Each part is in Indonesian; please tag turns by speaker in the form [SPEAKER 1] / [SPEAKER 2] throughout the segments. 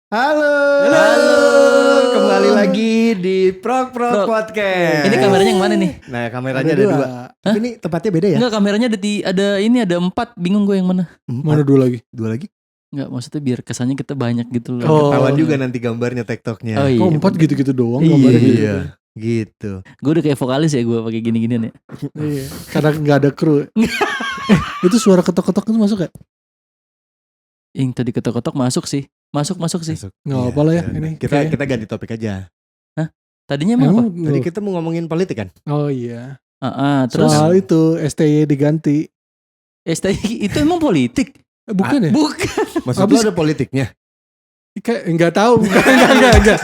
[SPEAKER 1] Halo.
[SPEAKER 2] Halo.
[SPEAKER 1] Kembali lagi di Prok Podcast.
[SPEAKER 2] Ini kameranya yang mana nih?
[SPEAKER 1] Nah, kameranya ada dua. Tapi ini tempatnya beda ya?
[SPEAKER 2] Enggak, kameranya ada 4. Bingung gue yang mana.
[SPEAKER 3] Mana dua lagi?
[SPEAKER 1] Dua lagi?
[SPEAKER 2] Enggak, maksudnya biar kesannya kita banyak gitu loh.
[SPEAKER 3] Oh.
[SPEAKER 1] Ketahuan juga nanti gambarnya TikToknya.
[SPEAKER 2] Oh iya.
[SPEAKER 3] Kok 4 gitu-gitu doang gambarnya gitu.
[SPEAKER 1] Iya, gitu.
[SPEAKER 2] Gue udah kayak vokalis ya gue pakai gini-ginian ya.
[SPEAKER 3] Iya. Karena nggak ada kru. Itu suara ketok-ketok itu masuk ya?
[SPEAKER 2] Yang tadi ketok-ketok masuk sih. Masuk sih.
[SPEAKER 1] Masuk.
[SPEAKER 3] Nggak
[SPEAKER 1] Iya,
[SPEAKER 3] apa lah ya
[SPEAKER 1] udah.
[SPEAKER 3] ini.
[SPEAKER 1] Kita ganti topik aja.
[SPEAKER 2] Tadinya emang apa?
[SPEAKER 1] Tadi kita mau ngomongin politik kan?
[SPEAKER 3] Oh iya.
[SPEAKER 2] Terus
[SPEAKER 3] Soal itu STY diganti.
[SPEAKER 2] STI itu emang politik?
[SPEAKER 3] Bukan ya?
[SPEAKER 2] Bukan.
[SPEAKER 1] Maksud
[SPEAKER 3] Abis-
[SPEAKER 1] lo ada politiknya?
[SPEAKER 3] Kayak nggak tahu. Enggak.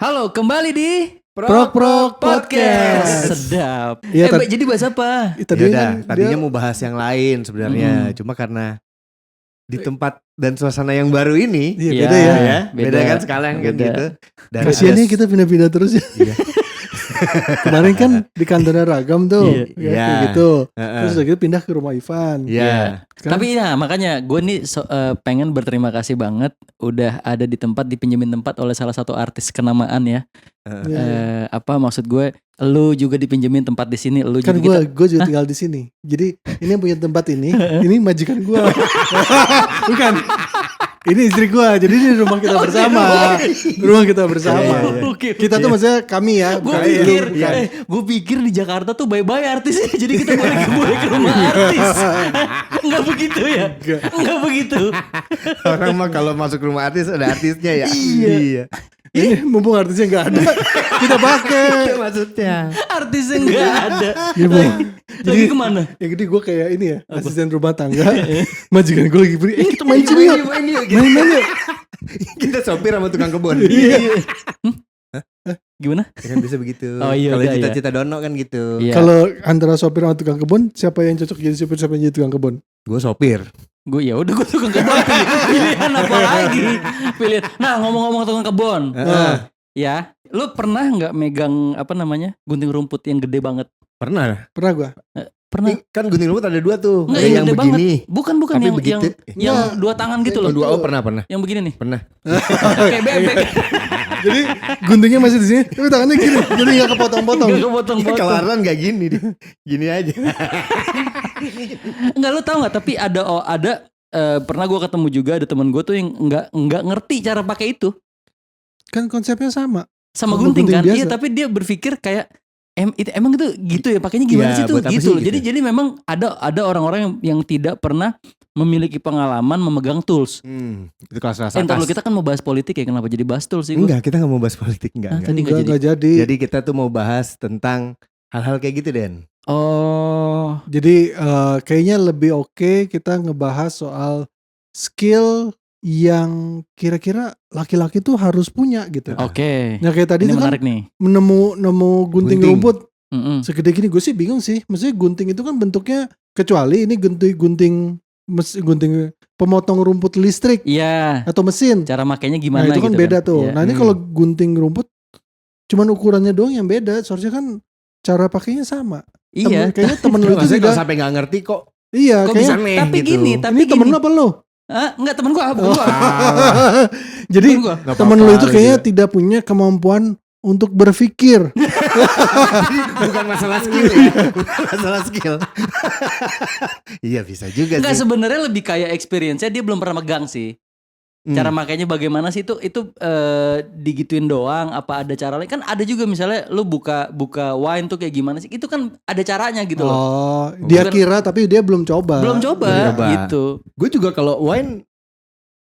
[SPEAKER 2] Halo, kembali di
[SPEAKER 3] Prok Podcast.
[SPEAKER 2] Sedap.
[SPEAKER 3] Iya,
[SPEAKER 2] Mbak, jadi bahas apa?
[SPEAKER 3] Tadi
[SPEAKER 1] Yaudah,
[SPEAKER 3] kan
[SPEAKER 1] tadinya
[SPEAKER 3] dia
[SPEAKER 1] mau bahas yang lain sebenarnya. Cuma karena di tempat dan suasana yang baru ini,
[SPEAKER 3] iya,
[SPEAKER 2] Iya.
[SPEAKER 3] beda ya.
[SPEAKER 1] ya,
[SPEAKER 2] beda.
[SPEAKER 1] beda kan sekarang kan
[SPEAKER 2] Beda.
[SPEAKER 1] gitu. Dan
[SPEAKER 3] Kasian
[SPEAKER 1] ada-
[SPEAKER 3] nih kita pindah-pindah terus ya.
[SPEAKER 1] Iya.
[SPEAKER 3] Kemarin kan di kantornya Ragam tuh.
[SPEAKER 2] Iya.
[SPEAKER 3] Ya,
[SPEAKER 1] Iya.
[SPEAKER 3] kayak gitu.
[SPEAKER 1] Heeh.
[SPEAKER 3] Terus udah gitu pindah ke rumah Ivan.
[SPEAKER 1] Iya.
[SPEAKER 3] Sekarang-
[SPEAKER 2] Tapi ya makanya gue nih pengen berterima kasih banget udah ada di tempat, dipinjemin tempat oleh salah satu artis kenamaan ya.
[SPEAKER 3] Iya.
[SPEAKER 2] Apa maksud gue? Lu juga dipinjemin tempat di sini, lu
[SPEAKER 3] Kan
[SPEAKER 2] juga
[SPEAKER 3] gue juga tinggal di sini. Jadi ini yang punya tempat ini majikan gue. Bukan. Ini istri gue. Jadi ini rumah kita bersama. Rumah kita bersama.
[SPEAKER 1] Iya, iya.
[SPEAKER 2] Oke.
[SPEAKER 3] Kita tuh maksudnya kami ya.
[SPEAKER 2] Gue
[SPEAKER 3] bukan
[SPEAKER 2] pikir,
[SPEAKER 3] lu, bukan.
[SPEAKER 2] gue pikir di Jakarta tuh bye-bye artis, jadi kita boleh ke rumah artis. Enggak begitu ya? Enggak begitu.
[SPEAKER 1] Orang mah kalau masuk rumah artis ada artisnya ya.
[SPEAKER 2] Iya.
[SPEAKER 3] Ini mumpung artisnya gak ada. Kita pakai.
[SPEAKER 1] Itu maksudnya.
[SPEAKER 2] Artisnya enggak ada.
[SPEAKER 3] Ya, Bu.
[SPEAKER 2] Lagi kemana?
[SPEAKER 3] Ya jadi gue kayak ini ya. Asisten rumah tangga. Majikan gue lagi beri. Kita main sini yuk.
[SPEAKER 1] Main yuk.
[SPEAKER 3] Main yuk.
[SPEAKER 1] Kita sopir sama tukang kebun.
[SPEAKER 3] Iya.
[SPEAKER 2] Gimana?
[SPEAKER 1] Ya kan bisa begitu.
[SPEAKER 2] Oh, iya,
[SPEAKER 1] Kalau
[SPEAKER 2] udah,
[SPEAKER 1] cita-cita Dono kan gitu.
[SPEAKER 2] Iya.
[SPEAKER 3] Kalau antara sopir sama tukang kebun, siapa yang cocok jadi sopir, siapa yang jadi tukang kebun?
[SPEAKER 1] Gue sopir.
[SPEAKER 2] Gue ya udah gue tukang kebun. Pilihan apa lagi? Pilihan. Nah, ngomong-ngomong tukang kebun. Ya, lu pernah nggak megang apa namanya gunting rumput yang gede banget?
[SPEAKER 1] Pernah.
[SPEAKER 3] Pernah gue.
[SPEAKER 2] Pernah?
[SPEAKER 1] Kan gunting rumput ada dua tuh.
[SPEAKER 2] Enggak,
[SPEAKER 1] Ada yang
[SPEAKER 2] gede
[SPEAKER 1] begini.
[SPEAKER 2] banget. Bukan
[SPEAKER 1] Tapi
[SPEAKER 2] yang
[SPEAKER 1] begitu.
[SPEAKER 2] yang
[SPEAKER 3] Enggak.
[SPEAKER 2] 2 tangan gitu loh.
[SPEAKER 1] Oh, dua pernah.
[SPEAKER 2] Yang begini nih.
[SPEAKER 1] Pernah.
[SPEAKER 2] Kayak bebek.
[SPEAKER 3] Jadi guntingnya masih di sini, tapi tangannya gini, jadi nggak kepotong-potong.
[SPEAKER 2] Enggak kepotong-potong.
[SPEAKER 1] Kelaran gak gini deh. Gini aja.
[SPEAKER 2] Enggak, lu tahu nggak? Tapi ada pernah gue ketemu juga ada teman gue tuh yang nggak ngerti cara pakai itu.
[SPEAKER 3] Kan konsepnya sama.
[SPEAKER 2] Sama
[SPEAKER 3] Sama
[SPEAKER 2] gunting
[SPEAKER 3] gunting
[SPEAKER 2] kan.
[SPEAKER 3] biasa.
[SPEAKER 2] Iya, tapi dia berpikir kayak emang itu gitu ya pakainya gimana
[SPEAKER 1] Iya,
[SPEAKER 2] sih tuh
[SPEAKER 1] buat apa
[SPEAKER 2] gitu
[SPEAKER 1] sih
[SPEAKER 2] loh.
[SPEAKER 1] gitu?
[SPEAKER 2] Jadi memang ada orang-orang yang tidak pernah memiliki pengalaman memegang tools.
[SPEAKER 1] Itu kelas-kelas
[SPEAKER 2] Entar lu
[SPEAKER 1] atas.
[SPEAKER 2] kita kan mau bahas politik ya, kenapa jadi bahas tools sih gua?
[SPEAKER 1] Enggak, kita gak mau bahas politik. Enggak.
[SPEAKER 2] Tadi nggak jadi.
[SPEAKER 3] Nggak jadi.
[SPEAKER 1] Jadi kita tuh mau bahas tentang hal-hal kayak gitu, Den.
[SPEAKER 2] Oh,
[SPEAKER 3] Jadi kayaknya lebih oke kita ngebahas soal skill yang kira-kira laki-laki tuh harus punya gitu.
[SPEAKER 2] oke.
[SPEAKER 3] Nah kayak tadi
[SPEAKER 2] Ini
[SPEAKER 3] tuh kan
[SPEAKER 2] menarik nih.
[SPEAKER 3] nemu gunting
[SPEAKER 1] Gunting.
[SPEAKER 3] rumput
[SPEAKER 2] Mm-mm.
[SPEAKER 3] segede gini. Gue sih bingung sih. Maksudnya gunting itu kan bentuknya, kecuali ini gunting pemotong rumput listrik
[SPEAKER 2] Iya.
[SPEAKER 3] atau mesin.
[SPEAKER 2] Cara makainya
[SPEAKER 3] Nah
[SPEAKER 2] gimana
[SPEAKER 3] itu kan
[SPEAKER 2] gitu
[SPEAKER 3] beda tuh.
[SPEAKER 2] Iya.
[SPEAKER 3] Nah ini kalau gunting rumput cuman ukurannya doang yang beda. Seharusnya kan cara pakainya sama.
[SPEAKER 2] Iya.
[SPEAKER 3] Kayaknya temen lu itu
[SPEAKER 1] Maksudnya
[SPEAKER 3] juga.
[SPEAKER 1] kalau sampai gak ngerti kok.
[SPEAKER 3] Iya
[SPEAKER 1] Kok
[SPEAKER 3] kayaknya.
[SPEAKER 1] bisa aneh
[SPEAKER 2] Tapi
[SPEAKER 1] gitu.
[SPEAKER 2] gini, tapi
[SPEAKER 3] Ini temen
[SPEAKER 2] gini.
[SPEAKER 3] lu apa lu?
[SPEAKER 2] Enggak temen gua, bukan gua.
[SPEAKER 3] Jadi
[SPEAKER 2] Temen gua.
[SPEAKER 1] Nggak
[SPEAKER 3] temen lu
[SPEAKER 1] apa-apa,
[SPEAKER 3] itu kayaknya
[SPEAKER 1] gitu.
[SPEAKER 3] tidak punya kemampuan untuk berpikir.
[SPEAKER 1] Bukan masalah skill ya. Bukan masalah skill. Iya bisa juga
[SPEAKER 2] Enggak,
[SPEAKER 1] sih.
[SPEAKER 2] sebenarnya lebih kayak experience-nya dia belum pernah megang sih. Cara makainya bagaimana sih itu digituin doang apa ada cara lain? Kan ada juga misalnya lu buka wine tuh kayak gimana sih? Itu kan ada caranya gitu loh.
[SPEAKER 3] Oh, dia
[SPEAKER 2] Bukan-
[SPEAKER 3] kira tapi dia belum coba.
[SPEAKER 2] Belum coba
[SPEAKER 1] Belum coba.
[SPEAKER 2] gitu.
[SPEAKER 1] Gue juga kalau wine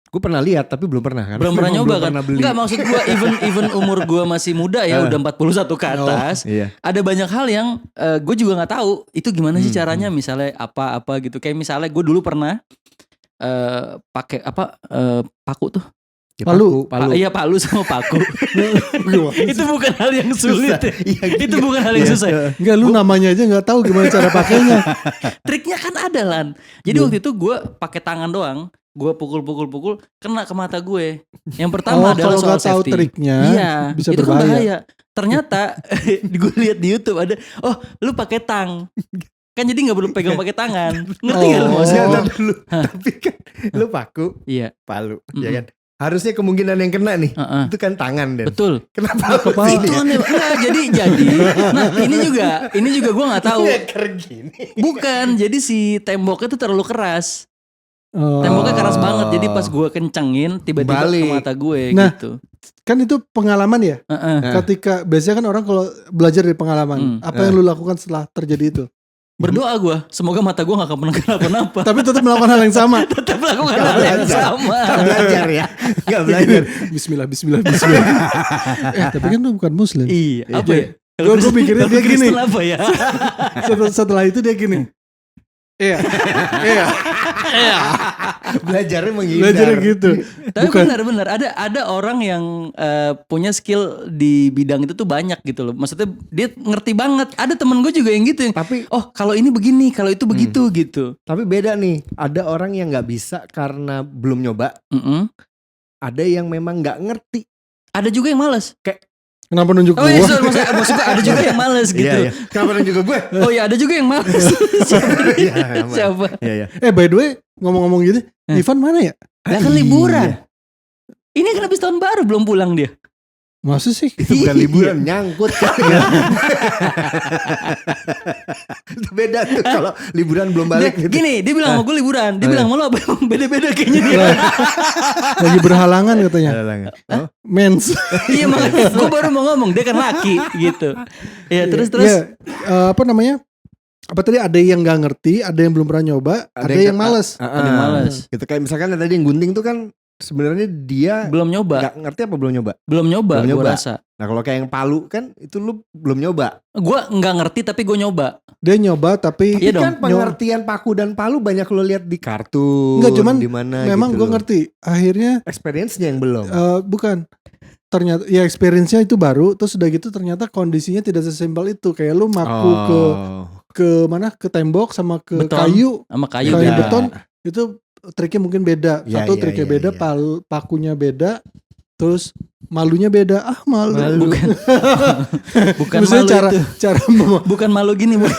[SPEAKER 1] gue pernah lihat tapi belum pernah kan.
[SPEAKER 2] Belum pernah nyoba kan?
[SPEAKER 1] Pernah beli.
[SPEAKER 2] Enggak, maksud gua even umur gua masih muda ya, udah 41 ke atas.
[SPEAKER 1] Iya.
[SPEAKER 2] Ada banyak hal yang gue juga nggak tahu itu gimana sih caranya, misalnya apa gitu. Kayak misalnya gue dulu pernah pakai paku tuh
[SPEAKER 1] Ya,
[SPEAKER 3] Palu.
[SPEAKER 2] Iya palu sama paku. Itu bukan hal yang sulit.
[SPEAKER 1] Susah. Iya,
[SPEAKER 2] Itu bukan hal yang
[SPEAKER 1] Iya.
[SPEAKER 2] susah.
[SPEAKER 3] Enggak, lu namanya aja nggak tahu gimana cara pakainya.
[SPEAKER 2] Triknya kan ada Lan. Jadi waktu itu gue pakai tangan doang. Gue pukul kena ke mata gue. Yang pertama adalah
[SPEAKER 3] kalau
[SPEAKER 2] soal
[SPEAKER 3] nggak tahu
[SPEAKER 2] safety.
[SPEAKER 3] triknya,
[SPEAKER 2] Iya,
[SPEAKER 3] bisa
[SPEAKER 2] itu kan
[SPEAKER 3] berbahaya.
[SPEAKER 2] bahaya. Ternyata gue lihat di YouTube ada, oh lu pakai tang. Kan jadi nggak perlu pegang pakai tangan. Ngerti nggak lu
[SPEAKER 3] Oh.
[SPEAKER 2] maksudnya?
[SPEAKER 1] Enggak, dulu. Tapi kan lu paku,
[SPEAKER 2] Iya,
[SPEAKER 1] palu, ya kan. Harusnya kemungkinan yang kena nih,
[SPEAKER 2] heeh.
[SPEAKER 1] itu kan tangan Dan.
[SPEAKER 2] Betul.
[SPEAKER 1] Kenapa
[SPEAKER 3] Kepala.
[SPEAKER 1] sini ya?
[SPEAKER 2] Enggak, jadi. Nah, ini juga gue nggak tahu.
[SPEAKER 1] Ngeker gini.
[SPEAKER 2] Bukan, jadi si temboknya tuh terlalu keras.
[SPEAKER 3] Oh.
[SPEAKER 2] Temboknya keras banget. Jadi pas gue kencengin tiba-tiba ke
[SPEAKER 1] Balik.
[SPEAKER 2] mata gue
[SPEAKER 3] Nah.
[SPEAKER 2] gitu.
[SPEAKER 3] Kan itu pengalaman ya.
[SPEAKER 2] Heeh.
[SPEAKER 3] Ketika biasanya kan orang kalau belajar dari pengalaman, apa yang lu lakukan setelah terjadi itu?
[SPEAKER 2] Berdoa gue, semoga mata gue gak akan pernah kenapa-napa.
[SPEAKER 3] Tapi tetap melakukan hal yang sama.
[SPEAKER 2] Tetap lakukan hal yang sama.
[SPEAKER 1] Nggak belajar ya. Nggak belajar.
[SPEAKER 3] Bismillah. Tapi kan lu bukan muslim.
[SPEAKER 2] Iya, apa ya?
[SPEAKER 3] Gue pikirnya dia gini.
[SPEAKER 2] Kristen apa ya?
[SPEAKER 3] Setelah itu dia gini. Iya.
[SPEAKER 1] Belajarnya menghindar.
[SPEAKER 3] Belajar gitu.
[SPEAKER 2] Tapi
[SPEAKER 3] Bukan.
[SPEAKER 2] benar-benar ada orang yang punya skill di bidang itu tuh banyak gitu loh. Maksudnya dia ngerti banget. Ada temen gue juga yang gitu. Yang,
[SPEAKER 1] Tapi
[SPEAKER 2] oh kalau ini begini, kalau itu begitu gitu.
[SPEAKER 1] tapi beda nih. Ada orang yang nggak bisa karena belum nyoba.
[SPEAKER 2] Mm-mm.
[SPEAKER 1] Ada yang memang nggak ngerti.
[SPEAKER 2] Ada juga yang malas.
[SPEAKER 3] Kenapa nunjuk
[SPEAKER 2] Oh iya,
[SPEAKER 3] gua?
[SPEAKER 2] sorry, maksud gue ada juga yang malas gitu.
[SPEAKER 1] Iya, iya. Kenapa juga gue?
[SPEAKER 2] Oh iya, ada juga yang malas.
[SPEAKER 1] Iya, aman.
[SPEAKER 2] Siapa?
[SPEAKER 1] Iya, iya.
[SPEAKER 3] By the way, ngomong-ngomong gitu, Ivan mana ya?
[SPEAKER 2] Dia kan liburan. Ini kan habis tahun baru belum pulang dia.
[SPEAKER 3] Masa sih?
[SPEAKER 1] Itu bukan liburan, nyangkut. Itu beda tuh kalau liburan belum balik
[SPEAKER 2] Dia,
[SPEAKER 1] gitu.
[SPEAKER 2] gini, dia bilang sama gue liburan. Dia bilang sama lo apa emang beda-beda kayaknya dia.
[SPEAKER 3] Lagi berhalangan katanya.
[SPEAKER 1] Oh,
[SPEAKER 3] Mens.
[SPEAKER 2] Iya makanya gue baru mau ngomong dia kan laki gitu. Ya terus.
[SPEAKER 3] Iya, apa namanya? Apa tadi ada yang nggak ngerti, ada yang belum pernah nyoba, ada yang males.
[SPEAKER 2] Ada yang males.
[SPEAKER 1] Gitu kayak misalkan tadi yang gunting tuh kan sebenarnya dia
[SPEAKER 2] Belum nyoba.
[SPEAKER 1] nggak ngerti apa belum nyoba.
[SPEAKER 2] Belum nyoba
[SPEAKER 1] Belum
[SPEAKER 2] gue
[SPEAKER 1] nyoba.
[SPEAKER 2] rasa.
[SPEAKER 1] Nah kalau kayak yang palu kan itu lu belum nyoba.
[SPEAKER 2] Gue nggak ngerti tapi gue nyoba.
[SPEAKER 3] Dia nyoba tapi
[SPEAKER 2] Iya
[SPEAKER 1] Tapi kan
[SPEAKER 2] dong.
[SPEAKER 1] pengertian paku dan palu banyak lo lihat di kartun.
[SPEAKER 3] Enggak, cuman
[SPEAKER 1] di mana
[SPEAKER 3] memang
[SPEAKER 1] gitu
[SPEAKER 3] gue
[SPEAKER 1] loh.
[SPEAKER 3] ngerti. Akhirnya
[SPEAKER 1] Experience-nya yang belum.
[SPEAKER 3] bukan. Ternyata ya experience-nya itu baru, terus udah gitu ternyata kondisinya tidak sesimpel itu. Kayak lu maku ke mana? Ke tembok sama ke
[SPEAKER 2] Beton.
[SPEAKER 3] kayu.
[SPEAKER 2] Sama kayu
[SPEAKER 3] Kayu
[SPEAKER 2] beda.
[SPEAKER 3] beton itu triknya mungkin beda.
[SPEAKER 1] Ya,
[SPEAKER 3] Satu
[SPEAKER 1] ya,
[SPEAKER 3] triknya
[SPEAKER 1] ya,
[SPEAKER 3] beda,
[SPEAKER 1] ya.
[SPEAKER 3] pakunya beda, terus malunya beda. Malu.
[SPEAKER 2] Bukan. Bukan
[SPEAKER 3] Maksudnya
[SPEAKER 2] malu
[SPEAKER 3] cara
[SPEAKER 2] itu.
[SPEAKER 3] cara
[SPEAKER 2] Bukan malu gini. Bukan.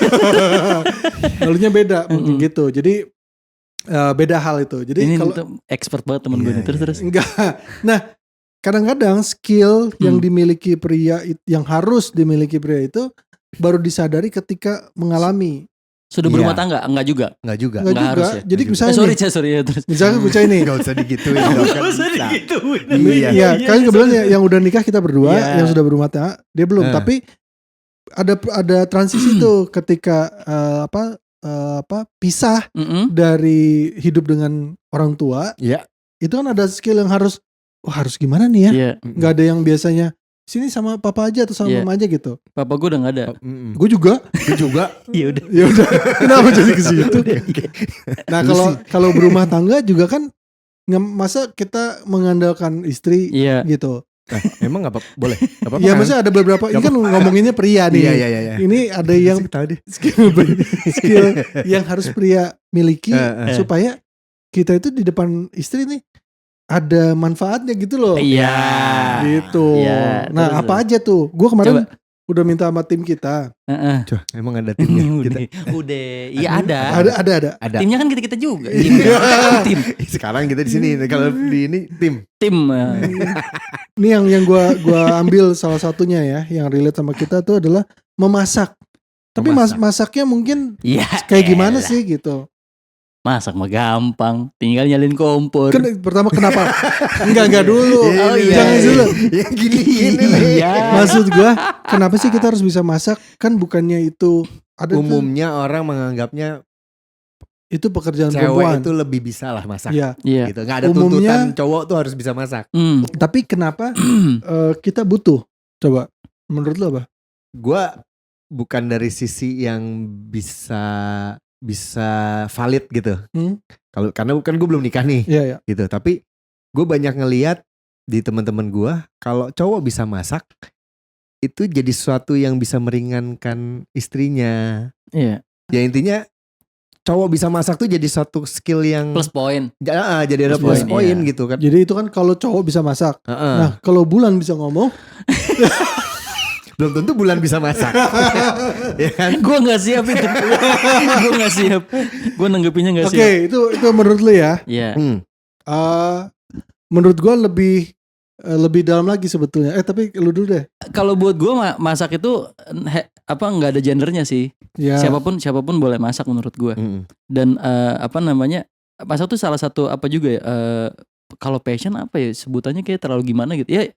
[SPEAKER 3] malunya beda mungkin gitu. Jadi beda hal itu. Jadi
[SPEAKER 2] Ini
[SPEAKER 3] kalau
[SPEAKER 2] tuh expert banget temen gue
[SPEAKER 1] Iya,
[SPEAKER 2] nih. Terus.
[SPEAKER 3] enggak. Nah, kadang-kadang skill yang dimiliki pria yang harus dimiliki pria itu baru disadari ketika mengalami.
[SPEAKER 2] Sudah
[SPEAKER 1] Iya.
[SPEAKER 2] berumah tangga? Enggak juga.
[SPEAKER 1] Enggak juga.
[SPEAKER 3] Enggak
[SPEAKER 2] Nggak
[SPEAKER 3] juga.
[SPEAKER 2] harus ya?
[SPEAKER 3] Jadi
[SPEAKER 1] Nggak
[SPEAKER 3] misalnya
[SPEAKER 2] Sorry
[SPEAKER 3] nih,
[SPEAKER 2] Cah, sorry ya terus.
[SPEAKER 3] misalnya Kucai nih.
[SPEAKER 1] Enggak usah digituin. Enggak
[SPEAKER 2] Nggak usah
[SPEAKER 1] bisa.
[SPEAKER 2] digituin.
[SPEAKER 1] Iya.
[SPEAKER 3] Iya, kalian kebetulan yang udah nikah kita berdua,
[SPEAKER 2] Iya.
[SPEAKER 3] yang sudah berumah tangga, dia belum. Tapi ada transisi tuh ketika pisah
[SPEAKER 2] Mm-mm.
[SPEAKER 3] dari hidup dengan orang tua.
[SPEAKER 1] Iya.
[SPEAKER 3] Itu kan ada skill yang harus harus gimana nih ya?
[SPEAKER 2] Iya.
[SPEAKER 3] Nggak ada yang biasanya sini sama papa aja atau sama
[SPEAKER 2] Iya.
[SPEAKER 3] mama aja gitu.
[SPEAKER 2] Papa gue udah gak ada.
[SPEAKER 3] Gue juga.
[SPEAKER 1] Itu juga.
[SPEAKER 2] Iya udah.
[SPEAKER 3] Ya udah. Kenapa jadi ke situ? Nah, kalau berumah tangga juga kan masa kita mengandalkan istri
[SPEAKER 2] Iya.
[SPEAKER 3] gitu.
[SPEAKER 1] Nah, emang enggak apa-apa? Boleh. Enggak apa-apa.
[SPEAKER 3] Ya
[SPEAKER 1] kan?
[SPEAKER 3] maksudnya ada beberapa ini kan ngomonginnya pria nih.
[SPEAKER 1] Iya, iya, iya.
[SPEAKER 3] Ini ada yang
[SPEAKER 1] Tahu deh.
[SPEAKER 3] skill yang harus pria miliki supaya kita itu di depan istri nih ada manfaatnya gitu loh.
[SPEAKER 2] Iya.
[SPEAKER 3] Gitu.
[SPEAKER 2] Iya,
[SPEAKER 3] Nah,
[SPEAKER 2] terus,
[SPEAKER 3] apa aja tuh? Gue kemarin
[SPEAKER 2] Coba.
[SPEAKER 3] udah minta sama tim kita.
[SPEAKER 2] Heeh.
[SPEAKER 1] Coba, emang ada timnya kita.
[SPEAKER 2] Udah. Iya ada.
[SPEAKER 3] Ada.
[SPEAKER 1] Ada.
[SPEAKER 2] Timnya kan kita juga. Kita kan tim.
[SPEAKER 1] Sekarang kita di sini. Kalau di ini tim.
[SPEAKER 2] Tim.
[SPEAKER 3] Ini yang gua ambil salah satunya ya, yang relate sama kita tuh adalah memasak. Tapi
[SPEAKER 1] Memasak.
[SPEAKER 3] masaknya mungkin
[SPEAKER 2] Iya.
[SPEAKER 3] kayak gimana
[SPEAKER 2] elah.
[SPEAKER 3] sih gitu.
[SPEAKER 2] Masak mah gampang. Tinggal nyalin kompor.
[SPEAKER 3] Pertama kenapa? Enggak dulu.
[SPEAKER 2] Oh, iya.
[SPEAKER 3] Jangan dulu.
[SPEAKER 1] Ya gini-gini nih.
[SPEAKER 2] Iya.
[SPEAKER 3] Maksud gua, kenapa sih kita harus bisa masak? Kan bukannya itu ada tuh,
[SPEAKER 1] Umumnya orang menganggapnya
[SPEAKER 3] itu pekerjaan
[SPEAKER 1] cewek
[SPEAKER 3] perempuan.
[SPEAKER 1] itu lebih bisa lah masak.
[SPEAKER 3] Iya.
[SPEAKER 2] Iya.
[SPEAKER 1] Gitu. Nggak ada
[SPEAKER 3] Umumnya-
[SPEAKER 1] tuntutan cowok tuh harus bisa masak.
[SPEAKER 3] Tapi kenapa kita butuh? Coba menurut lo apa?
[SPEAKER 1] Gua bukan dari sisi yang bisa valid gitu.
[SPEAKER 3] Hmm.
[SPEAKER 1] Karena kan gue belum nikah nih
[SPEAKER 3] Iya, ya.
[SPEAKER 1] gitu. Tapi gue banyak ngelihat di teman-teman gua kalau cowok bisa masak itu jadi sesuatu yang bisa meringankan istrinya.
[SPEAKER 2] Iya.
[SPEAKER 1] Ya intinya cowok bisa masak tuh jadi suatu skill yang
[SPEAKER 2] Plus point.
[SPEAKER 1] jadi ada
[SPEAKER 2] Plus
[SPEAKER 1] plus
[SPEAKER 2] point,
[SPEAKER 1] point
[SPEAKER 2] iya.
[SPEAKER 1] gitu kan.
[SPEAKER 3] Jadi itu kan kalau cowok bisa masak.
[SPEAKER 1] Heeh.
[SPEAKER 3] Nah kalau Bulan bisa ngomong,
[SPEAKER 1] Belum tentu Bulan bisa masak. Ya kan?
[SPEAKER 2] Gue nggak siap itu. Gue nggak siap. Gue nanggepinnya nggak
[SPEAKER 3] oke
[SPEAKER 2] siap.
[SPEAKER 3] itu menurut lu ya.
[SPEAKER 2] Iya.
[SPEAKER 3] Menurut gua lebih dalam lagi sebetulnya. Tapi lu dulu deh.
[SPEAKER 2] Kalau buat gue masak itu nggak ada gendernya sih.
[SPEAKER 3] Ya.
[SPEAKER 2] Siapapun boleh masak menurut gue. Dan masak tuh salah satu apa juga ya. Kalau passion apa ya sebutannya kayak terlalu gimana gitu. Ya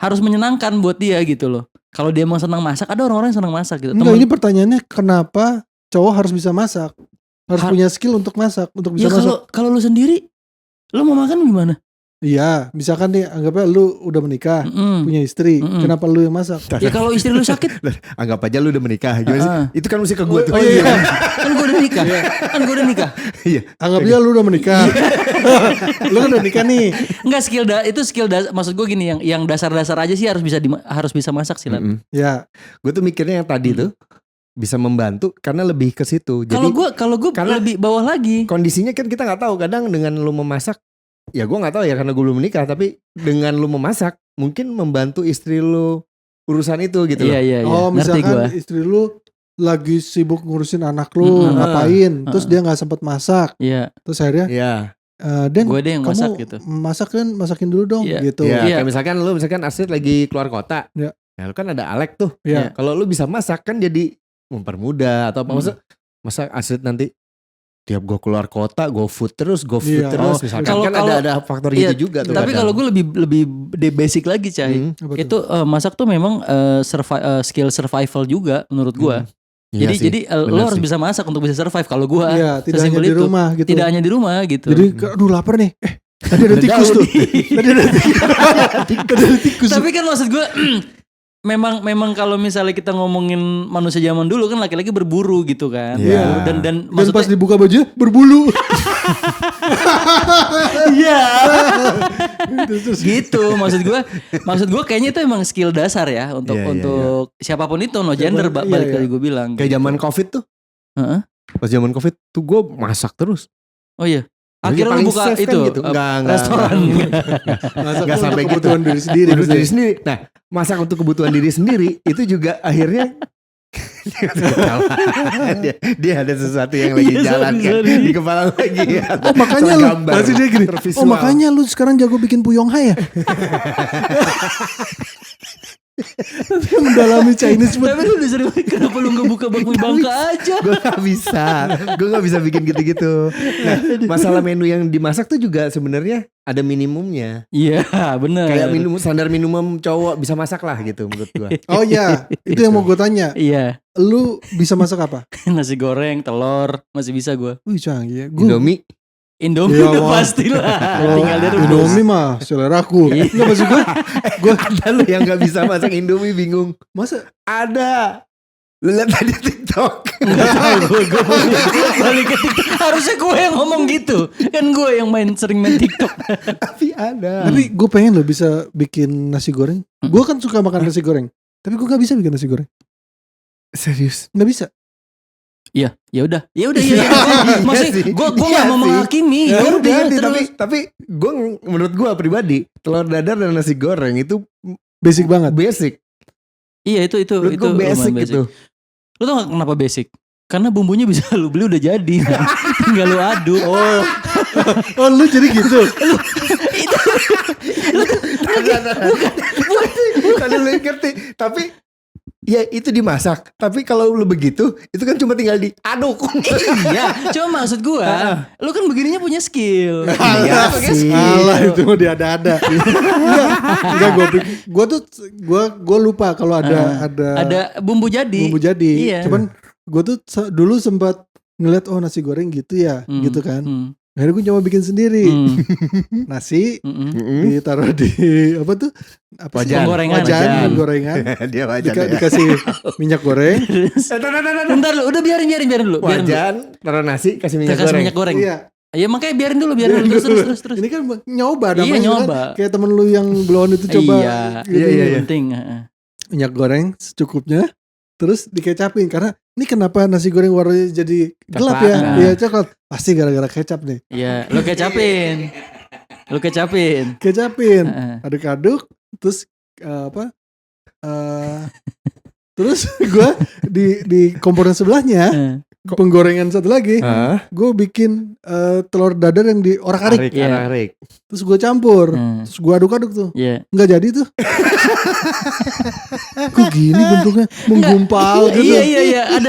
[SPEAKER 2] harus menyenangkan buat dia gitu loh. Kalau dia emang senang masak, ada orang-orang yang senang masak gitu.
[SPEAKER 3] Enggak, ini pertanyaannya kenapa cowok harus bisa masak? Harus punya skill untuk masak, untuk bisa
[SPEAKER 2] ya
[SPEAKER 3] masak.
[SPEAKER 2] kalau lu sendiri, lu mau makan gimana?
[SPEAKER 3] Iya, misalkan nih anggapnya lu udah menikah, punya istri, kenapa lu yang masak?
[SPEAKER 2] Ya kalau istri lu sakit,
[SPEAKER 1] Anggap aja lu udah menikah. Gimana sih? Itu kan mesti ke gue tuh.
[SPEAKER 3] Oh iya.
[SPEAKER 2] kan gue udah nikah.
[SPEAKER 1] Iya.
[SPEAKER 3] Anggap aja lu udah menikah. Lu kan udah nikah nih.
[SPEAKER 2] Enggak itu skill maksud gue gini yang dasar-dasar aja sih harus bisa masak sih Lan.
[SPEAKER 3] Ya.
[SPEAKER 1] Gue tuh mikirnya yang tadi tuh bisa membantu karena lebih ke situ. Jadi
[SPEAKER 2] Kalau gue lebih bawah lagi.
[SPEAKER 1] kondisinya kan kita nggak tahu kadang dengan lu memasak. Ya gue nggak tahu ya karena gue belum menikah, tapi dengan lu memasak mungkin membantu istri lu urusan itu gitu loh.
[SPEAKER 2] Iya.
[SPEAKER 3] Oh
[SPEAKER 2] Ngerti
[SPEAKER 3] misalkan
[SPEAKER 2] gua.
[SPEAKER 3] istri lu lagi sibuk ngurusin anak lu, ngapain, terus dia nggak sempat masak,
[SPEAKER 2] Iya.
[SPEAKER 3] terus akhirnya
[SPEAKER 1] Iya.
[SPEAKER 3] Dan
[SPEAKER 2] Gue deh yang
[SPEAKER 3] kamu
[SPEAKER 2] masak gitu.
[SPEAKER 3] masakin dulu dong,
[SPEAKER 2] Iya.
[SPEAKER 3] gitu.
[SPEAKER 1] Ya,
[SPEAKER 2] Iya.
[SPEAKER 1] kayak misalkan Astrid lagi keluar kota.
[SPEAKER 3] Iya.
[SPEAKER 1] Ya lu kan ada Alek tuh.
[SPEAKER 3] Iya.
[SPEAKER 1] Kalau lu bisa masak kan jadi mempermudah atau apa masa Astrid nanti tiap gue keluar kota go food terus
[SPEAKER 3] Iya.
[SPEAKER 1] misalkan
[SPEAKER 2] Kalau-
[SPEAKER 1] kan
[SPEAKER 2] kalau-
[SPEAKER 1] ada faktor
[SPEAKER 2] Iya,
[SPEAKER 1] gitu juga tuh.
[SPEAKER 2] Tapi kalau gue lebih basic lagi Cai.
[SPEAKER 3] Apa tuh?
[SPEAKER 2] Itu masak tuh memang skill survival juga menurut gue. Jadi lo harus bisa masak untuk bisa survive kalau gue.
[SPEAKER 3] Iya, tidak hanya
[SPEAKER 2] sesimpel
[SPEAKER 3] di
[SPEAKER 2] itu.
[SPEAKER 3] rumah gitu.
[SPEAKER 2] Tidak hanya di rumah gitu.
[SPEAKER 3] Jadi aduh lapar nih. Tadi ada tikus tuh. Tadi ada tikus.
[SPEAKER 2] Tapi kan maksud gue memang kalau misalnya kita ngomongin manusia zaman dulu kan laki-laki berburu gitu kan.
[SPEAKER 1] Iya.
[SPEAKER 2] Dan
[SPEAKER 3] Dan
[SPEAKER 2] maksudnya
[SPEAKER 3] pas dibuka baju berbulu.
[SPEAKER 2] iya. Gitu maksud gue kayaknya itu emang skill dasar ya untuk
[SPEAKER 1] Iya, iya,
[SPEAKER 2] untuk siapapun itu no gender
[SPEAKER 3] Iya,
[SPEAKER 2] balik
[SPEAKER 3] iya.
[SPEAKER 2] tadi gue bilang.
[SPEAKER 1] kayak zaman Covid tuh.
[SPEAKER 2] Heeh.
[SPEAKER 1] Pas zaman Covid tuh gue masak terus.
[SPEAKER 2] Oh iya.
[SPEAKER 1] Jadi
[SPEAKER 2] Akhirnya lu
[SPEAKER 1] paling
[SPEAKER 2] buka
[SPEAKER 1] safe kan
[SPEAKER 2] itu
[SPEAKER 1] gitu. Enggak,
[SPEAKER 2] restoran.
[SPEAKER 3] Masak
[SPEAKER 1] Nggak
[SPEAKER 3] untuk
[SPEAKER 1] sampai gitu.
[SPEAKER 3] kebutuhan diri sendiri.
[SPEAKER 1] Untuk
[SPEAKER 3] maksudnya.
[SPEAKER 1] diri sendiri. Nah, masak untuk kebutuhan diri sendiri itu juga akhirnya dia ada sesuatu yang lagi
[SPEAKER 2] Iya,
[SPEAKER 1] jalan kan
[SPEAKER 2] sorry.
[SPEAKER 1] di kepala lagi.
[SPEAKER 3] Oh makanya lu
[SPEAKER 1] Tergambar.
[SPEAKER 3] masih dia gini.
[SPEAKER 1] Tervisual.
[SPEAKER 3] Oh makanya lu sekarang jago bikin Puyonghai ya? Dia mendalami Chinese food.
[SPEAKER 2] Tapi lu udah sering kenapa lu gak buka bakmi Bangka aja?
[SPEAKER 1] Gue gak bisa bikin gitu-gitu. Nah, masalah menu yang dimasak tuh juga sebenarnya ada minimumnya.
[SPEAKER 2] Iya bener.
[SPEAKER 1] Kayak standar minimum cowok bisa masak lah gitu menurut gue.
[SPEAKER 3] Oh iya, itu yang mau gue tanya.
[SPEAKER 2] Iya.
[SPEAKER 3] Lu bisa masak apa?
[SPEAKER 2] Nasi goreng, telur masih bisa gue.
[SPEAKER 3] Wih canggih ya. Gua-
[SPEAKER 1] Indomie.
[SPEAKER 3] Iya,
[SPEAKER 2] udah
[SPEAKER 3] Wak.
[SPEAKER 2] pastilah.
[SPEAKER 3] Kalau
[SPEAKER 2] Tinggal direbus.
[SPEAKER 3] Indomie mah seleraku.
[SPEAKER 2] Iya.
[SPEAKER 3] Enggak maksud gue
[SPEAKER 1] Ada lu yang gak bisa masak Indomie bingung.
[SPEAKER 3] masa
[SPEAKER 1] Ada. Lu lihat tadi TikTok.
[SPEAKER 2] Gue balik ke TikTok. Harusnya gue yang ngomong gitu. Kan gue yang sering main TikTok.
[SPEAKER 1] Tapi ada.
[SPEAKER 3] tapi gue pengen loh bisa bikin nasi goreng. Gue kan suka makan nasi goreng. Tapi gue gak bisa bikin nasi goreng.
[SPEAKER 1] Serius.
[SPEAKER 3] Gak bisa.
[SPEAKER 2] Iya, ya udah.
[SPEAKER 1] Iya
[SPEAKER 2] Maksudnya
[SPEAKER 1] sih.
[SPEAKER 2] gue
[SPEAKER 1] Iya
[SPEAKER 2] gak mau
[SPEAKER 1] sih.
[SPEAKER 2] menghakimi.
[SPEAKER 1] Ya
[SPEAKER 2] Ya udah
[SPEAKER 1] udah,
[SPEAKER 2] terus.
[SPEAKER 1] tapi gue menurut gue pribadi telur dadar dan nasi goreng itu
[SPEAKER 3] Basic banget.
[SPEAKER 1] basic.
[SPEAKER 2] Iya itu
[SPEAKER 1] Menurut gue basic
[SPEAKER 2] lumayan
[SPEAKER 1] gitu.
[SPEAKER 2] Lu tau gak kenapa basic? Karena bumbunya bisa lu beli udah jadi. Tinggal lu aduk.
[SPEAKER 3] Oh lu jadi gitu.
[SPEAKER 1] Tadi lu ngerti. Tapi ya itu dimasak. Tapi kalau lu begitu itu kan cuma tinggal diaduk.
[SPEAKER 2] Iya. Cuma maksud gue, lu kan begininya punya skill.
[SPEAKER 1] Iya
[SPEAKER 2] Pakai
[SPEAKER 1] sih.
[SPEAKER 2] skill.
[SPEAKER 3] Alah itu mah diada-ada. Enggak gue lupa kalau ada
[SPEAKER 2] Ada bumbu jadi.
[SPEAKER 3] bumbu jadi.
[SPEAKER 2] Iya.
[SPEAKER 3] Cuman gue tuh dulu sempat ngeliat oh nasi goreng gitu ya, gitu kan. Akhirnya gue coba bikin sendiri. Nasi ditaruh di apa tuh? Apa sih?
[SPEAKER 1] Wajan.
[SPEAKER 2] Penggorengan.
[SPEAKER 3] Gorengan.
[SPEAKER 1] Dia wajan ya.
[SPEAKER 3] Dikasih minyak goreng.
[SPEAKER 2] Bentar lu, udah biarin dulu. Biarin dulu.
[SPEAKER 1] Wajan, taruh nasi, kasih minyak
[SPEAKER 2] Kasih
[SPEAKER 1] goreng.
[SPEAKER 2] minyak goreng.
[SPEAKER 3] Iya.
[SPEAKER 2] Ya makanya biarin dulu terus.
[SPEAKER 3] Ini kan nyoba namanya.
[SPEAKER 2] Iya nyoba.
[SPEAKER 3] Kan, kayak temen lu yang blon itu coba.
[SPEAKER 2] Iya,
[SPEAKER 3] gitu.
[SPEAKER 2] iya. Penting.
[SPEAKER 3] Minyak goreng secukupnya, terus dikecapin karena ini kenapa nasi goreng warnanya jadi gelap ya? Iya coklat. Pasti gara-gara kecap nih.
[SPEAKER 2] Iya, lu kecapin.
[SPEAKER 3] Kecapin. Aduk-aduk, terus terus gue di kompor yang sebelahnya. Penggorengan satu lagi, gue bikin telur dadar yang diorak-arik, terus gue campur, terus gue aduk-aduk tuh, nggak jadi tuh, kok gini bentuknya menggumpal gitu.
[SPEAKER 2] Iya, ada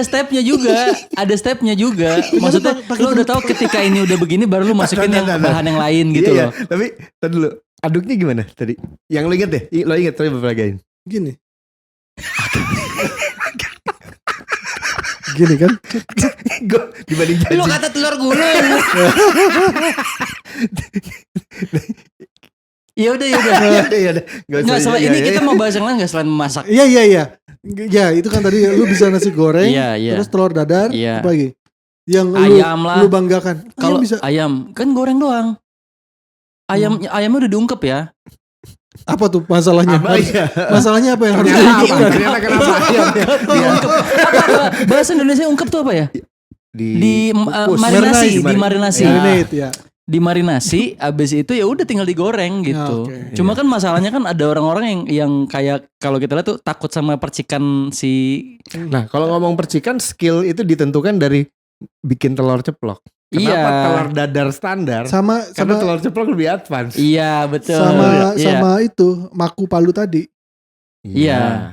[SPEAKER 2] stepnya juga, maksudnya lo udah tahu ketika ini udah begini baru lo masukin yang bahan yang lain gitu loh.
[SPEAKER 1] Tapi tadi dulu, aduknya gimana tadi? Yang lo inget deh, lo inget tadi berpelagain.
[SPEAKER 3] Gini kan?
[SPEAKER 1] Gue dibanding janji.
[SPEAKER 2] Lu kata telur gulung. Ya udah. Enggak salah. Ini kita mau bahas yang lain enggak selain memasak?
[SPEAKER 3] Iya. Ya itu kan tadi lu bisa nasi goreng, terus telur dadar, apa lagi? Yang
[SPEAKER 2] ayam
[SPEAKER 3] lu banggakan.
[SPEAKER 2] Kalau ayam kan goreng doang. Ayamnya udah diungkep ya.
[SPEAKER 3] Apa tuh masalahnya? Masalahnya apa yang harus diungkap?
[SPEAKER 1] Ternyata kenapa ayamnya?
[SPEAKER 2] Bahasa Indonesia ungkep tuh apa ya? Dimarinasi. Dimarinasi, abis itu ya udah tinggal digoreng gitu. Cuma kan masalahnya kan ada orang-orang yang kayak kalau kita lihat tuh takut sama percikan si.
[SPEAKER 1] Nah kalau ngomong percikan, skill itu ditentukan dari bikin telur ceplok. Kenapa telur dadar standar? Karena telur ceplok lebih advance.
[SPEAKER 2] Iya betul.
[SPEAKER 3] Sama itu maku palu tadi.
[SPEAKER 2] Iya.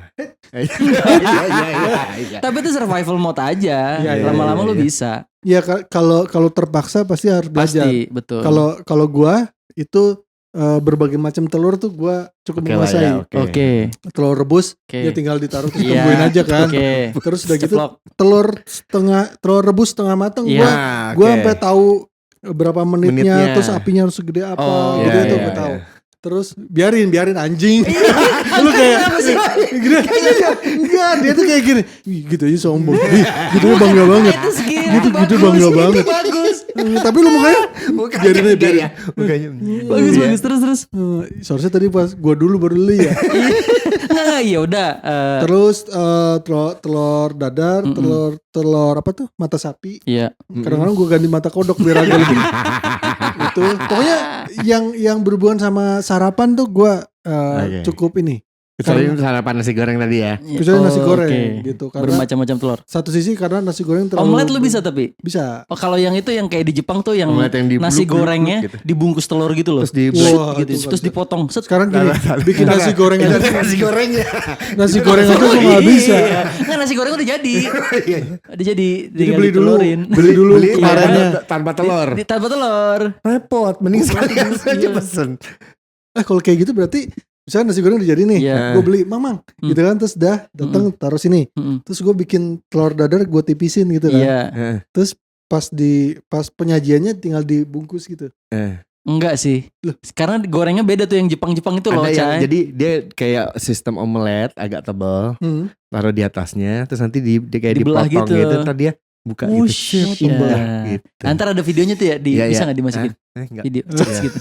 [SPEAKER 2] Tapi itu survival mode aja. Lama-lama lu bisa.
[SPEAKER 3] Ya kalau terpaksa pasti harus belajar.
[SPEAKER 2] Pasti betul.
[SPEAKER 3] Kalau gua itu berbagai macam telur tuh gua cukup menguasai.
[SPEAKER 2] Oke.
[SPEAKER 3] Telur rebus ya tinggal ditaruh terus tungguin aja kan. Terus udah gitu telur rebus setengah matang gua sampai tahu berapa menitnya terus apinya harus segede apa gitu gua tahu. Terus biarin anjing. Lu kayak gini. Enggak, dia tuh kayak gini. Gitu aja sombong. Gitu bangga banget. Gitu bangga banget.
[SPEAKER 2] Bagus.
[SPEAKER 3] Tapi lu mukanya biarin aja.
[SPEAKER 2] Bagus terus.
[SPEAKER 3] Seharusnya tadi pas gua dulu baru lu ya.
[SPEAKER 2] Enggak, ya udah.
[SPEAKER 3] Terus telur dadar, telur apa tuh? Mata sapi.
[SPEAKER 2] Iya.
[SPEAKER 3] Kadang-kadang gua ganti mata kodok biar agak lebih. Itu pokoknya yang berhubungan sama sarapan tuh gue cukup ini.
[SPEAKER 1] Kecuali sarapan nasi goreng tadi ya.
[SPEAKER 3] Kecuali nasi goreng gitu.
[SPEAKER 2] Bermacam-macam telur.
[SPEAKER 3] Satu sisi karena nasi goreng terlalu.
[SPEAKER 2] Omelet lu bisa tapi?
[SPEAKER 3] Bisa.
[SPEAKER 2] Oh kalau yang itu yang kayak di Jepang tuh yang nasi gorengnya gitu. Dibungkus telur gitu loh. Terus dipotong.
[SPEAKER 3] Sekarang gini, bikin nasi goreng aja.
[SPEAKER 1] Nasi gorengnya.
[SPEAKER 3] Nasi goreng aja tuh gak bisa.
[SPEAKER 2] Nggak, nasi goreng udah jadi. Udah jadi.
[SPEAKER 3] Jadi beli dulu kemarinnya
[SPEAKER 1] tanpa telur.
[SPEAKER 2] Tanpa telur.
[SPEAKER 1] Repot. Mending sekali aja pesen.
[SPEAKER 3] Kalau kayak gitu berarti misalnya nasi goreng udah jadi nih, gue beli mang gitu kan, terus datang taruh sini, terus gue bikin telur dadar gue tipisin gitu kan, terus pas penyajiannya tinggal dibungkus gitu.
[SPEAKER 2] Enggak sih, karena gorengnya beda tuh yang Jepang itu loh.
[SPEAKER 1] Jadi dia kayak sistem omelet agak tebal, taruh di atasnya, terus nanti dia kayak dipotong gitu, ntar dia buka gitu.
[SPEAKER 2] Ntar ada videonya tuh ya, bisa nggak dimasukin video gitu.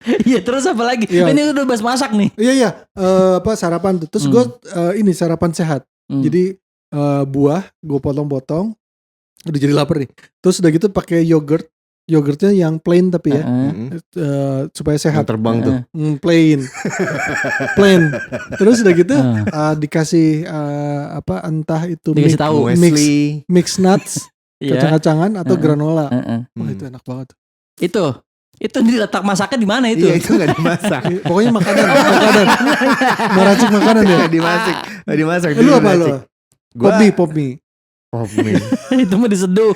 [SPEAKER 2] Iya terus apa lagi? Ini udah bahas masak nih.
[SPEAKER 3] Iya sarapan tuh. Terus gue ini sarapan sehat. Jadi buah gue potong-potong. Udah jadi lapar nih. Terus udah gitu pakai yogurtnya yang plain tapi ya supaya sehat.
[SPEAKER 1] Yang terbang tuh.
[SPEAKER 3] Plain. Terus udah gitu dikasih entah itu
[SPEAKER 2] dikasih tahu
[SPEAKER 3] mix nuts, kacang-kacangan atau granola. Wah itu enak banget.
[SPEAKER 2] Itu diletak masaknya di mana itu?
[SPEAKER 1] Iya itu nggak dimasak.
[SPEAKER 3] Pokoknya makanan. Meracik makanan ya.
[SPEAKER 1] Dimasak.
[SPEAKER 3] Lu apa lo? Pop mie.
[SPEAKER 2] Itu mah diseduh.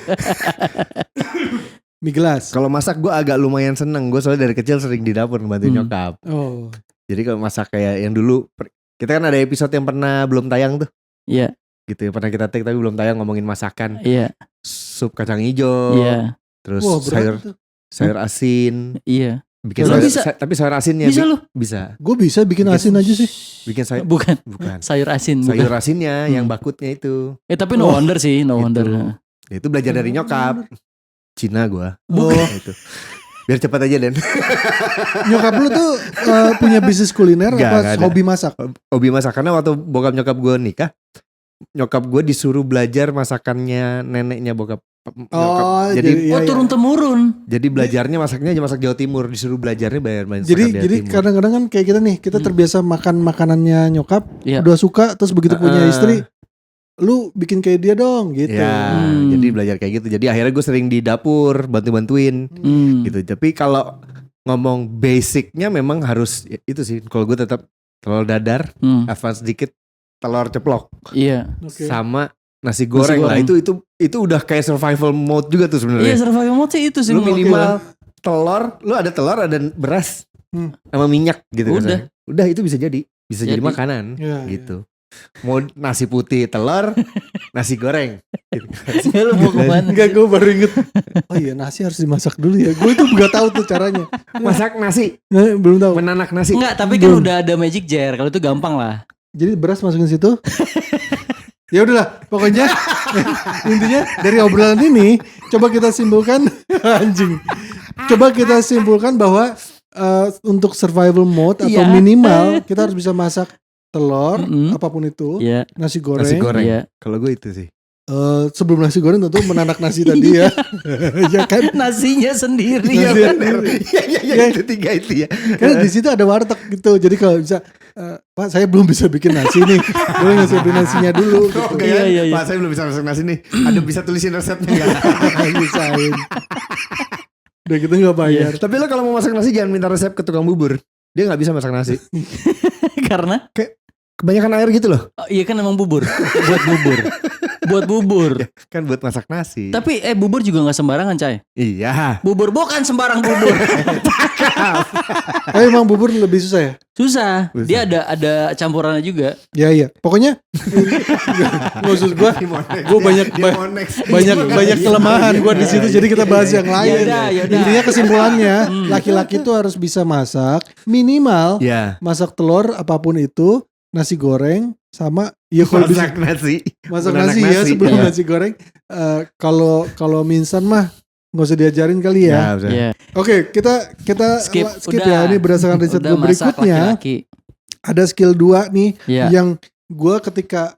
[SPEAKER 3] Mie gelas.
[SPEAKER 1] Kalau masak gue agak lumayan seneng. Gue soalnya dari kecil sering di dapur bantu nyokap. Jadi kalau masak kayak yang dulu, kita kan ada episode yang pernah belum tayang tuh.
[SPEAKER 2] Iya.
[SPEAKER 1] Gitu ya, pernah kita take tapi belum tayang ngomongin masakan.
[SPEAKER 2] Iya.
[SPEAKER 1] Sup kacang hijau.
[SPEAKER 2] Iya.
[SPEAKER 1] Terus sayur asin.
[SPEAKER 2] Iya.
[SPEAKER 1] Bikin tapi sayur asinnya
[SPEAKER 2] bisa lu?
[SPEAKER 1] Bisa.
[SPEAKER 3] Gue bisa bikin asin aja sih.
[SPEAKER 1] Bikin sayur.
[SPEAKER 2] Bukan. Sayur asin.
[SPEAKER 1] Sayur asinnya yang bakutnya itu.
[SPEAKER 2] Tapi no wonder sih, no wonder.
[SPEAKER 1] Itu belajar dari nyokap. Cina gue. Itu. Biar cepat aja Den.
[SPEAKER 3] Nyokap lu tuh punya bisnis kuliner apa hobi masak?
[SPEAKER 1] Hobi masak, karena waktu bokap nyokap gue nikah, nyokap gue disuruh belajar masakannya neneknya bokap.
[SPEAKER 3] Jadi
[SPEAKER 2] turun temurun.
[SPEAKER 1] Jadi belajarnya masaknya aja masak Jawa Timur, disuruh belajarnya banyak.
[SPEAKER 3] Jadi kadang-kadang kan kayak kita nih, kita terbiasa makan makanannya nyokap, udah suka, terus begitu punya istri, lu bikin kayak dia dong gitu.
[SPEAKER 1] Jadi belajar kayak gitu. Jadi akhirnya gue sering di dapur bantu-bantuin gitu. Tapi kalau ngomong basicnya memang harus itu sih. Kalau gue tetap telur dadar, advance dikit, telur ceplok, sama nasi goreng lah. Itu udah kayak survival mode juga tuh sebenarnya.
[SPEAKER 2] Iya, survival mode sih itu sih.
[SPEAKER 1] Lu minimal telur, lu ada telur, ada beras sama minyak gitu. Udah itu bisa jadi makanan gitu. Mau nasi putih telur, nasi goreng.
[SPEAKER 2] Lu mau kemana?
[SPEAKER 3] Enggak, gue baru inget. Oh iya, nasi harus dimasak dulu ya. Gue itu gak tahu tuh caranya.
[SPEAKER 1] Masak nasi?
[SPEAKER 3] Belum tahu.
[SPEAKER 1] Menanak nasi?
[SPEAKER 2] Enggak, tapi kan udah ada magic jar. Kalau itu gampang lah.
[SPEAKER 3] Jadi beras masukin situ. Ya udahlah, pokoknya intinya dari obrolan ini coba kita simpulkan anjing. Coba kita simpulkan bahwa untuk survival mode atau minimal kita harus bisa masak telur, apapun itu, nasi goreng.
[SPEAKER 1] Kalau gue itu sih.
[SPEAKER 3] Sebelum nasi goreng tentu menanak nasi tadi ya. Ya kan?
[SPEAKER 2] Nasinya sendiri.
[SPEAKER 1] Iya itu tiga itu ya.
[SPEAKER 3] Karena di situ ada warteg gitu. Jadi kalau bisa, Pak saya belum bisa bikin nasi nih. Boleh nggak saya bikin nasinya dulu? Gitu.
[SPEAKER 1] Iya. Pak saya belum bisa masak nasi nih. Ada bisa tulisin resepnya nggak?
[SPEAKER 3] Bisain. Udah gitu nggak bayar.
[SPEAKER 1] Tapi lo kalau mau masak nasi jangan minta resep ke tukang bubur. Dia nggak bisa masak nasi.
[SPEAKER 2] Karena
[SPEAKER 1] kebanyakan air gitu loh.
[SPEAKER 2] Iya kan emang bubur. Buat bubur.
[SPEAKER 1] Ya, kan buat masak nasi.
[SPEAKER 2] Tapi bubur juga gak sembarangan Cai.
[SPEAKER 1] Iya.
[SPEAKER 2] Bubur bukan sembarang bubur.
[SPEAKER 3] Emang bubur lebih susah ya?
[SPEAKER 2] Susah. Dia ada campurannya juga.
[SPEAKER 3] Iya. Pokoknya maksud gue banyak kelemahan gue di situ. Jadi kita bahas yang lain.
[SPEAKER 2] Yaudah.
[SPEAKER 3] Intinya kesimpulannya laki-laki tuh harus bisa masak minimal masak telur apapun itu, nasi goreng sama kalau bisa masak nasi ya sebelum nasi goreng. Kalau minsan mah nggak usah diajarin kali ya. Oke, kita skip ya. Ini berdasarkan riset gue berikutnya.
[SPEAKER 2] Laki-laki.
[SPEAKER 3] Ada skill 2 nih yang gue ketika